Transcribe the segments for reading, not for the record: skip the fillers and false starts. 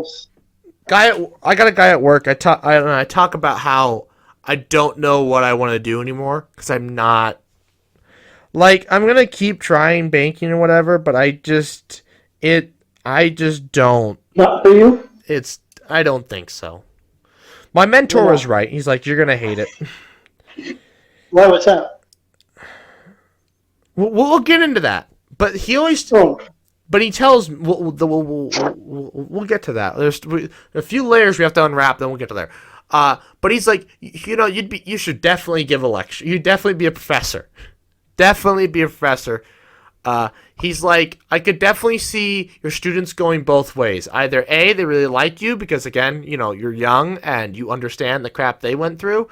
goals. I got a guy at work. I talk about how I don't know what I want to do anymore because I'm not like I'm gonna keep trying banking or whatever, but I just don't. Not for you? I don't think so. My mentor No. was right. He's like, you're gonna hate it. Why, what's that? We'll get into that, but he always. Oh, But he tells we'll get to that. There's a few layers we have to unwrap, then we'll get to there. But he's like, you should definitely give a lecture. You'd definitely be a professor. Definitely be a professor. He's like, I could definitely see your students going both ways. Either A, they really like you because again, you're young and you understand the crap they went through,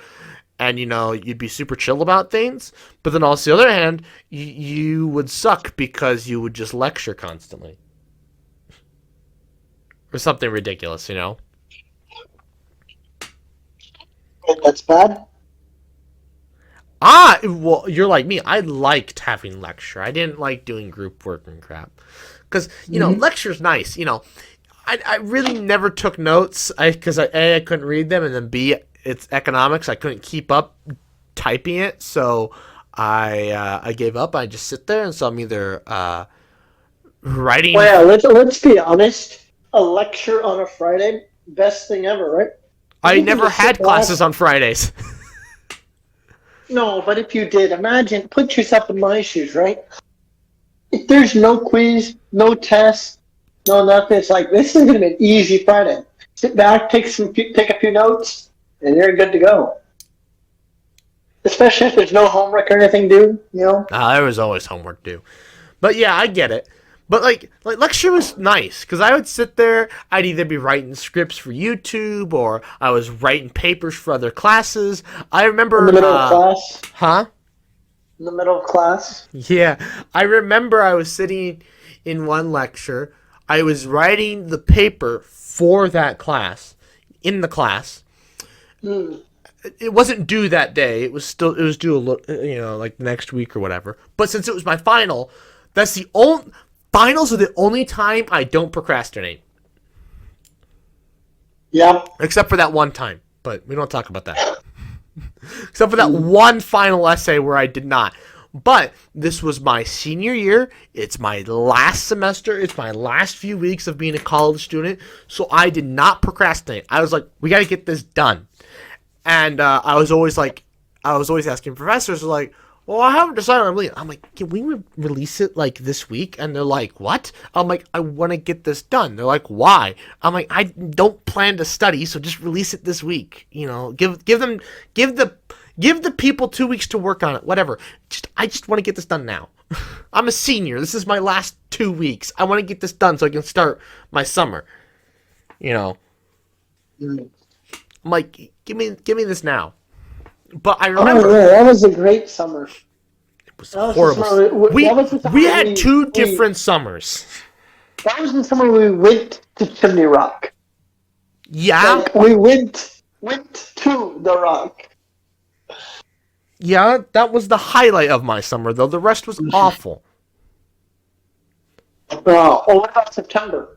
and you'd be super chill about things. But then also, on the other hand, you would suck because you would just lecture constantly or something ridiculous, that's bad? Well, you're like me. I liked having lecture. I didn't like doing group work and crap because lecture's nice. I really never took notes because I couldn't read them, and then B, it's economics. I couldn't keep up typing it, so I gave up. I just sit there, and so I'm either writing. Well, yeah, let's be honest. A lecture on a Friday, best thing ever, right? I never had classes on Fridays. No, but if you did, put yourself in my shoes, right? If there's no quiz, no test, no nothing, it's like, this is going to be an easy Friday. Sit back, take a few notes, and you're good to go. Especially if there's no homework or anything due, There was always homework due. But yeah, I get it. But like lecture was nice because I would sit there. I'd either be writing scripts for YouTube or I was writing papers for other classes. I remember in the middle of class. Huh? In the middle of class. Yeah, I remember I was sitting in one lecture. I was writing the paper for that class in the class. It wasn't due that day. It was due a little, like next week or whatever. But since it was my final, that's the only. Finals are the only time I don't procrastinate. Yeah. Except for that one time. But we don't talk about that. Except for that one final essay where I did not. But this was my senior year. It's my last semester. It's my last few weeks of being a college student. So I did not procrastinate. I was like, we got to get this done. And I was always asking professors, like, well, I haven't decided on release. I'm like, can we release it like this week? And they're like, what? I'm like, I want to get this done. They're like, why? I'm like, I don't plan to study, so just release it this week. Give the people 2 weeks to work on it. Whatever. I just want to get this done now. I'm a senior. This is my last 2 weeks. I want to get this done so I can start my summer. I'm like, give me this now. But I remember that was a great summer. It was horrible. We had two different summers. That was the summer we went to Chimney Rock. Yeah, like, we went to the Rock. Yeah, that was the highlight of my summer, though. The rest was awful. What about September?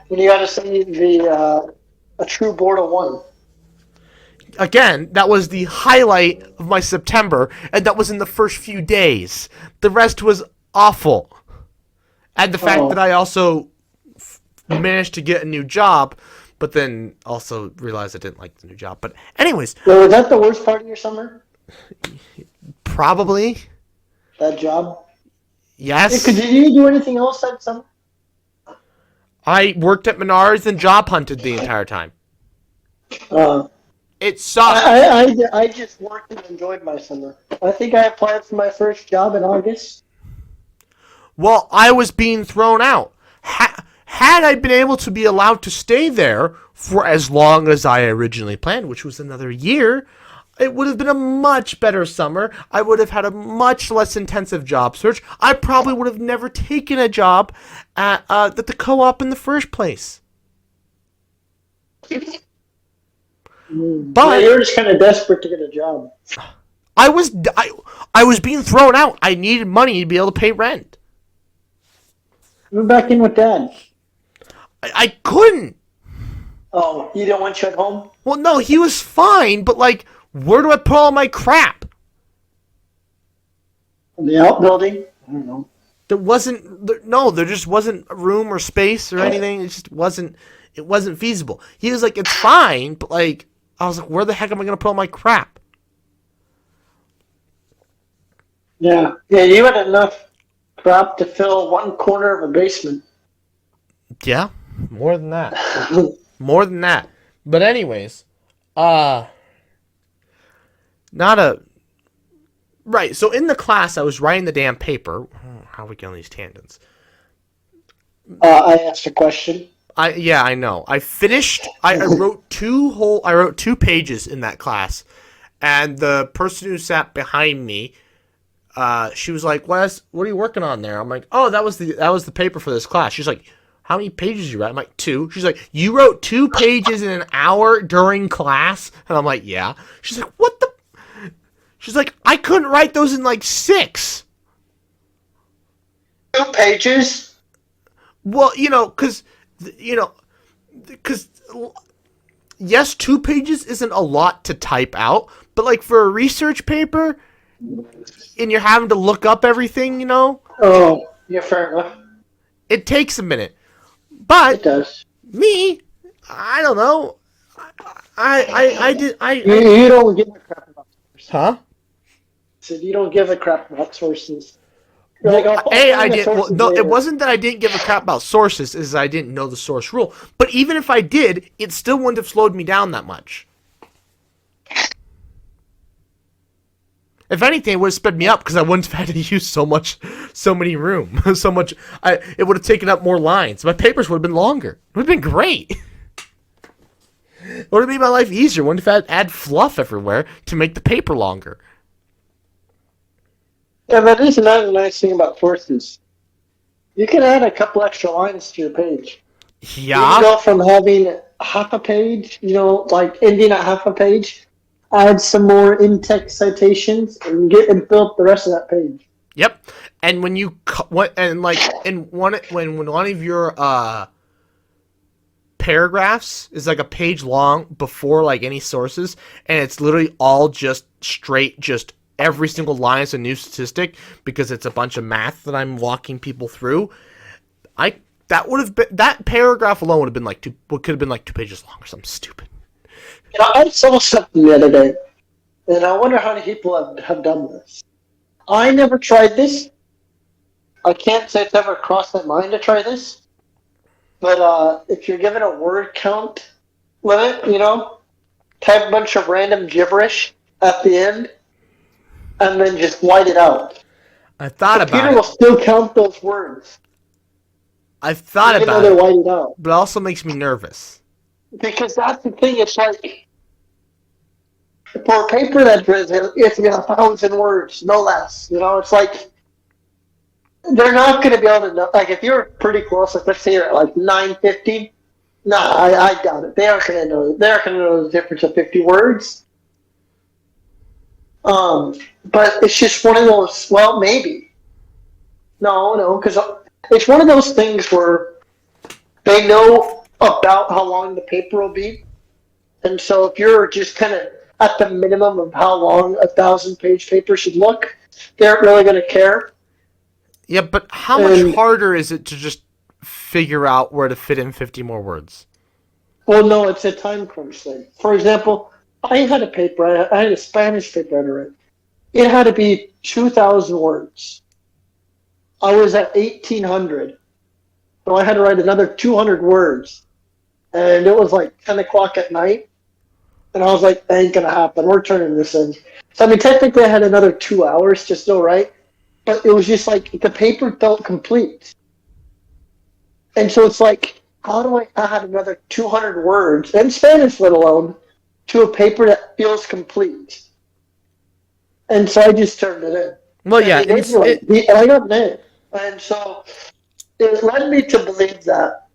When you got to see a true board of one. Again, that was the highlight of my September, and that was in the first few days. The rest was awful. And the fact that I also managed to get a new job, but then also realized I didn't like the new job. But anyways. So was that the worst part of your summer? Probably. That job? Yes. Did you do anything else that summer? I worked at Menards and job hunted the entire time. It sucked. I just worked and enjoyed my summer. I think I applied for my first job in August. Well, I was being thrown out. Had I been able to be allowed to stay there for as long as I originally planned, which was another year, it would have been a much better summer. I would have had a much less intensive job search. I probably would have never taken a job at the co-op in the first place. But you're just kind of desperate to get a job. I was being thrown out. I needed money to be able to pay rent. Move back in with Dad. I couldn't. Oh, he didn't want you at home? Well, no, he was fine, but like, where do I put all my crap? In the outbuilding? I don't know. There just wasn't room or space or anything. It wasn't feasible. He was like, it's fine, but like, I was like, where the heck am I going to put all my crap? Yeah. Yeah, you had enough crap to fill one corner of a basement. Yeah, more than that. More than that. But anyways, not a right. So in the class, I was writing the damn paper. How are we getting on these tangents? I asked a question. I know. I finished. I wrote two pages in that class, and the person who sat behind me, she was like, what are you working on there? I'm like, oh, that was the paper for this class. She's like, how many pages you write? I'm like, 2. She's like, you wrote 2 pages in an hour during class? And I'm like, yeah. She's like, what the? She's like, I couldn't write those in like 6. 2 pages? Well, because yes, 2 pages isn't a lot to type out, but like for a research paper, and you're having to look up everything, Oh, yeah, fair enough. it takes a minute. But It does. me, I don't know. You don't give a crap about sources. Huh? So you don't give a crap about sources. Well, Like, I'll find the sources no, it later. wasn't that I didn't give a crap about sources, is I didn't know the source rule. But even if I did, it still wouldn't have slowed me down that much. If anything, it would have sped me up because I wouldn't have had to use so many room, so much. It would have taken up more lines. My papers would have been longer. It would have been great. It would have made my life easier. Wouldn't have had to add fluff everywhere to make the paper longer. Yeah, that is another nice thing about sources. You can add a couple extra lines to your page. You can Yeah. go from having half a page, like ending at half a page, add some more in-text citations, and fill up the rest of that page. Yep. And when you when one of your paragraphs is like a page long before like any sources, and it's literally all just straight, just every single line is a new statistic because it's a bunch of math that I'm walking people through. That paragraph alone would have been like could have been like 2 pages long or something stupid. I saw something the other day, and I wonder how many people have done this. I never tried this. I can't say it's ever crossed my mind to try this. But if you're given a word count limit, type a bunch of random gibberish at the end, and then just white it out. I thought The about computer it. will still count those words, I've thought even though about they're it, whited out. but it also makes me nervous. Because that's the thing. It's like for a paper that's written, it's 1,000 words, no less. It's like they're not going to be able to know. Like if you're pretty close, like let's say you're at like 950. No, I doubt it. They aren't going to know. They aren't going to know the difference of 50 words. But it's just one of those. Well, maybe. No, because it's one of those things where they know about how long the paper will be, and so if you're just kind of at the minimum of how long a 1,000-page paper should look, they aren't really going to care. Yeah, but how much harder is it to just figure out where to fit in 50 more words? Well, no, it's a time crunch thing. For example, I had a paper. I had a Spanish paper I read. It had to be 2,000 words. I was at 1,800, so I had to write another 200 words, and it was like 10 o'clock at night, and I was like, that ain't gonna happen. We're turning this in. So, I mean, technically I had another 2 hours to still write, but it was just like the paper felt complete. And so it's like, how do I add another 200 words, in Spanish let alone, to a paper that feels complete? And so I just turned it in. Well, yeah, And I got an A. And so it led me to believe that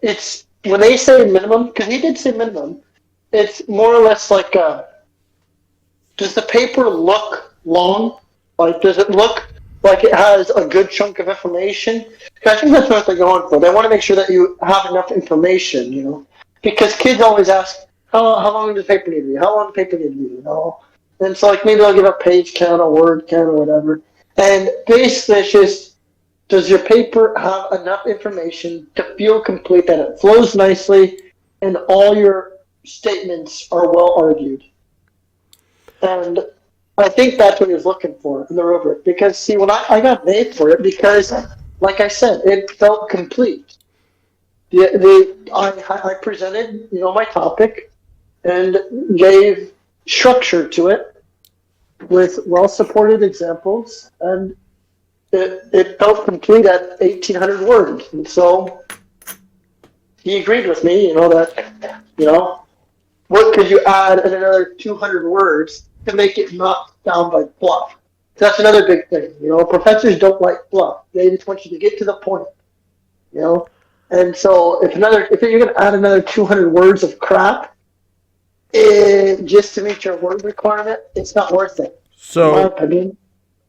it's when they say minimum, because he did say minimum, it's more or less like does the paper look long? Like, does it look like it has a good chunk of information. I think that's what they're going for. They want to make sure that you have enough information, because kids always ask, how long does the paper need to be? How long does the paper need to be? And so like maybe I'll give a page count, a word count, or whatever. And basically, it's just, does your paper have enough information to feel complete, that it flows nicely, and all your statements are well argued? And I think that's what he was looking for in the rubric. Because, see, when I got made for it, because, like I said, it felt complete. I presented, my topic and gave structure to it with well-supported examples, and it felt complete at 1,800 words. And so he agreed with me, what could you add in another 200 words to make it not sound like fluff? That's another big thing. Professors don't like fluff. They just want you to get to the point. And so if you're going to add another 200 words of crap, just to meet your word requirement, it's not worth it. So, in my opinion.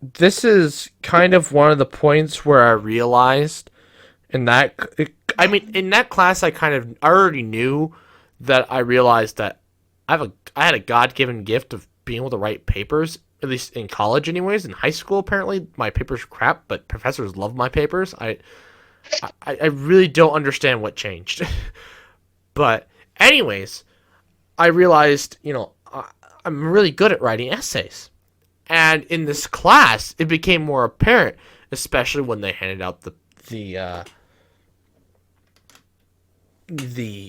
This is kind of one of the points where I realized in that class, I already knew that I realized that I had a God-given gift of being able to write papers, at least in college anyways. In high school, apparently, my papers were crap, but professors love my papers. I really don't understand what changed. But anyways, I realized, I'm really good at writing essays. And in this class, it became more apparent, especially when they handed out the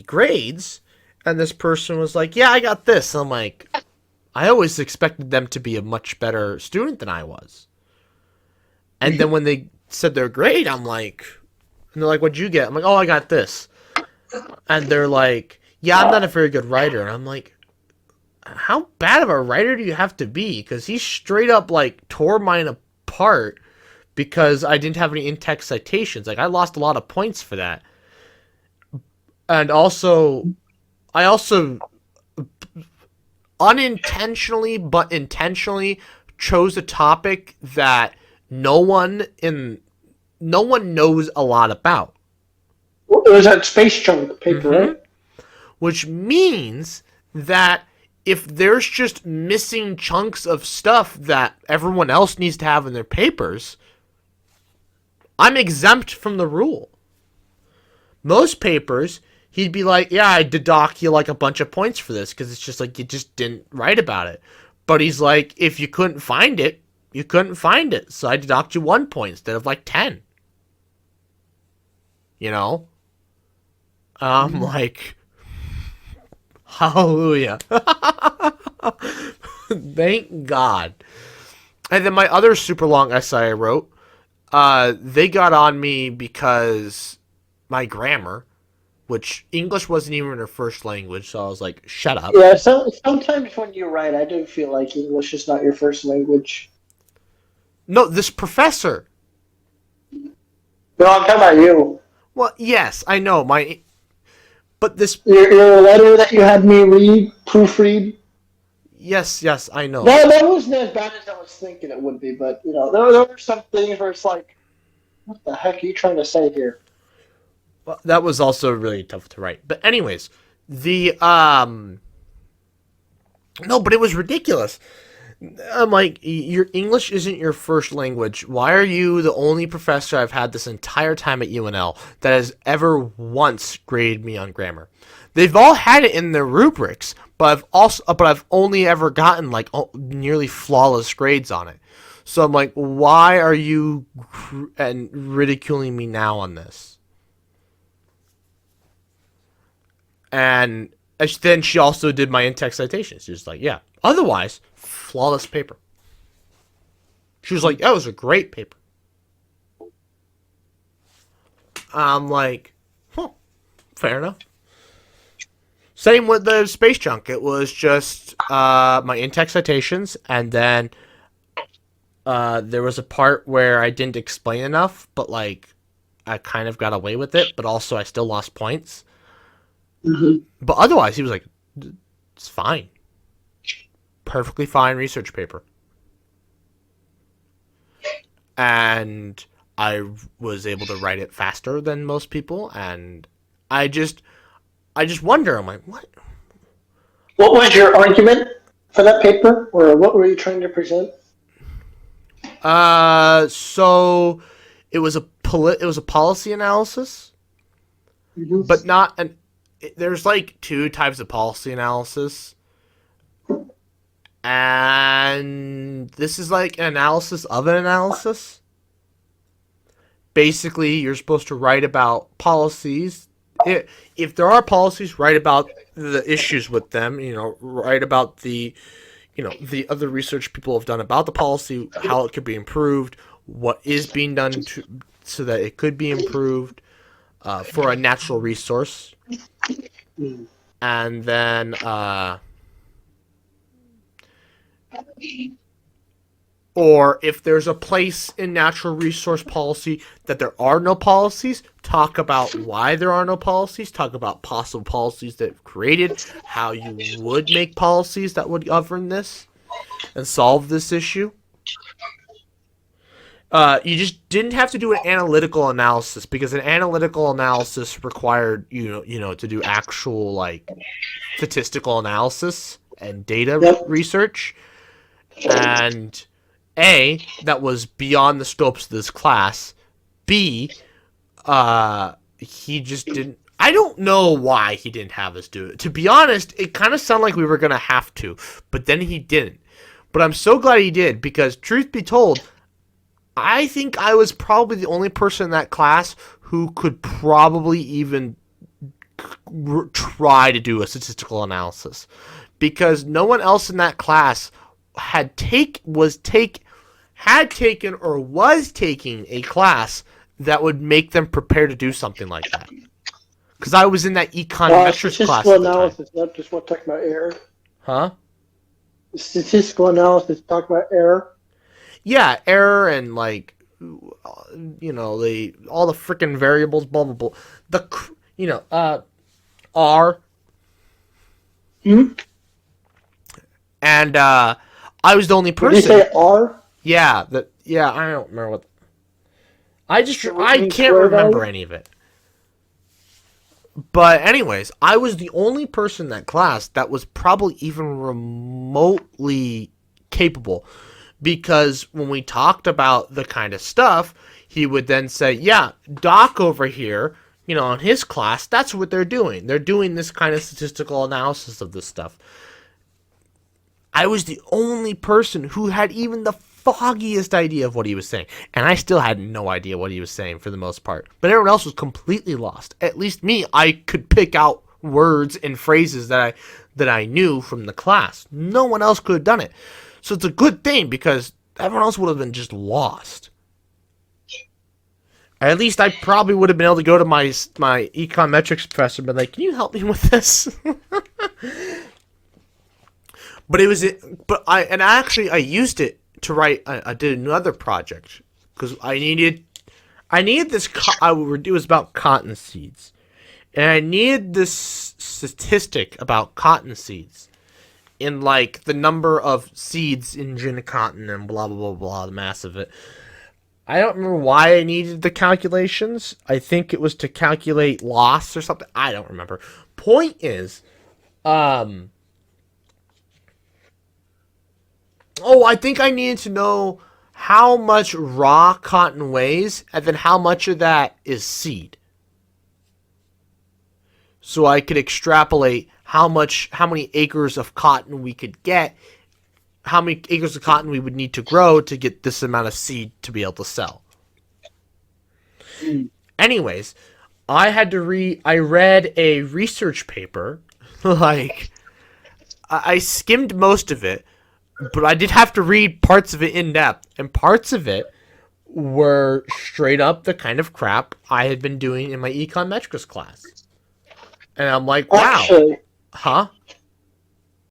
grades, and this person was like, "Yeah, I got this." And I'm like, I always expected them to be a much better student than I was. And then when they said their grade, I'm like, and they're like, "What'd you get?" I'm like, "Oh, I got this." And they're like, "Yeah, I'm not a very good writer." And I'm like, how bad of a writer do you have to be? Because he straight up tore mine apart because I didn't have any in-text citations. I lost a lot of points for that. And I also unintentionally but intentionally chose a topic that no one knows a lot about. Well, it was that space chunk paper, right? Which means that if there's just missing chunks of stuff that everyone else needs to have in their papers, I'm exempt from the rule. Most papers, he'd be like, "Yeah, I deduct you a bunch of points for this," because it's just you just didn't write about it. But he's like, if you couldn't find it, you couldn't find it. So I deduct you 1 point instead of 10. I'm like, hallelujah. Thank God. And then my other super long essay I wrote, they got on me because my grammar, which English wasn't even their first language, so I was like, shut up. Yeah, sometimes when you write, I do feel like English is not your first language. No, this professor. No, I'm talking about you. Well, yes, I know. But this... Your letter that you had me proofread. Yes, I know. That wasn't as bad as I was thinking it would be, but, there were some things where it's like, what the heck are you trying to say here? Well, that was also really tough to write. But anyways, no, but it was ridiculous. I'm like, your English isn't your first language. Why are you the only professor I've had this entire time at UNL that has ever once graded me on grammar? They've all had it in their rubrics, but I've only ever gotten nearly flawless grades on it. So I'm like, why are you ridiculing me now on this? And then she also did my in-text citations. She was like, yeah, otherwise, flawless paper. She was like, that was a great paper. I'm like, fair enough. Same with the space junk. It was just my in-text citations, and then there was a part where I didn't explain enough, but I kind of got away with it, but also I still lost points. Mm-hmm. But otherwise, he was like, it's fine. Perfectly fine research paper. and I was able to write it faster than most people, and I just wonder. I'm like, what? What was your argument for that paper, or what were you trying to present? So it was a policy analysis, Mm-hmm. but not an. There's like two types of policy analysis, and this is like an analysis of an analysis. Basically, you're supposed to write about policies. If there are policies, write about the issues with them. Write about the other research people have done about the policy, how it could be improved, what is being done so that it could be improved for a natural resource, and then or if there's a place in natural resource policy that there are no policies, talk about why there are no policies, talk about possible policies that have created, how you would make policies that would govern this and solve this issue. You just didn't have to do an analytical analysis, because an analytical analysis required to do actual like statistical analysis and data Yep. research, and that was beyond the scopes of this class. B, he just didn't. I don't know why he didn't have us do it. To be honest, it kind of sounded like we were gonna have to, but then he didn't. But I'm so glad he did, because truth be told, I think I was probably the only person in that class who could probably even try to do a statistical analysis, because no one else in that class had taken or was taking a class that would make them prepare to do something like that. Because I was in that econometrics class Statistical at the time. analysis, not just what talking about error. Huh? Statistical analysis, talk about error. Yeah, error and like all the freaking variables, blah blah blah. R. Hmm? And I was the only Did person. you say R? Yeah, I don't remember what. I mean can't square remember value? any of it. But anyways, I was the only person in that class that was probably even remotely capable, because when we talked about the kind of stuff, he would then say, "Yeah, Doc over here, in his class, that's what they're doing. They're doing this kind of statistical analysis of this stuff." I was the only person who had even the foggiest idea of what he was saying. And I still had no idea what he was saying for the most part. But everyone else was completely lost. At least me, I could pick out words and phrases that I knew from the class. No one else could have done it. So it's a good thing, because everyone else would have been just lost. At least I probably would have been able to go to my econometrics professor and be like, "Can you help me with this?" But I used it to write. I did another project because I needed this. It was about cotton seeds, and I needed this statistic about cotton seeds, in like the number of seeds in gin cotton and blah blah blah blah, the mass of it. I don't remember why I needed the calculations. I think it was to calculate loss or something. I don't remember. Point is, I think I needed to know how much raw cotton weighs, and then how much of that is seed. So I could extrapolate how many acres of cotton we could get, how many acres of cotton we would need to grow to get this amount of seed to be able to sell. Anyways, I read a research paper, like, I skimmed most of it, but I did have to read parts of it in depth, and parts of it were straight up the kind of crap I had been doing in my econometrics class. And I'm like, wow. Actually, Huh?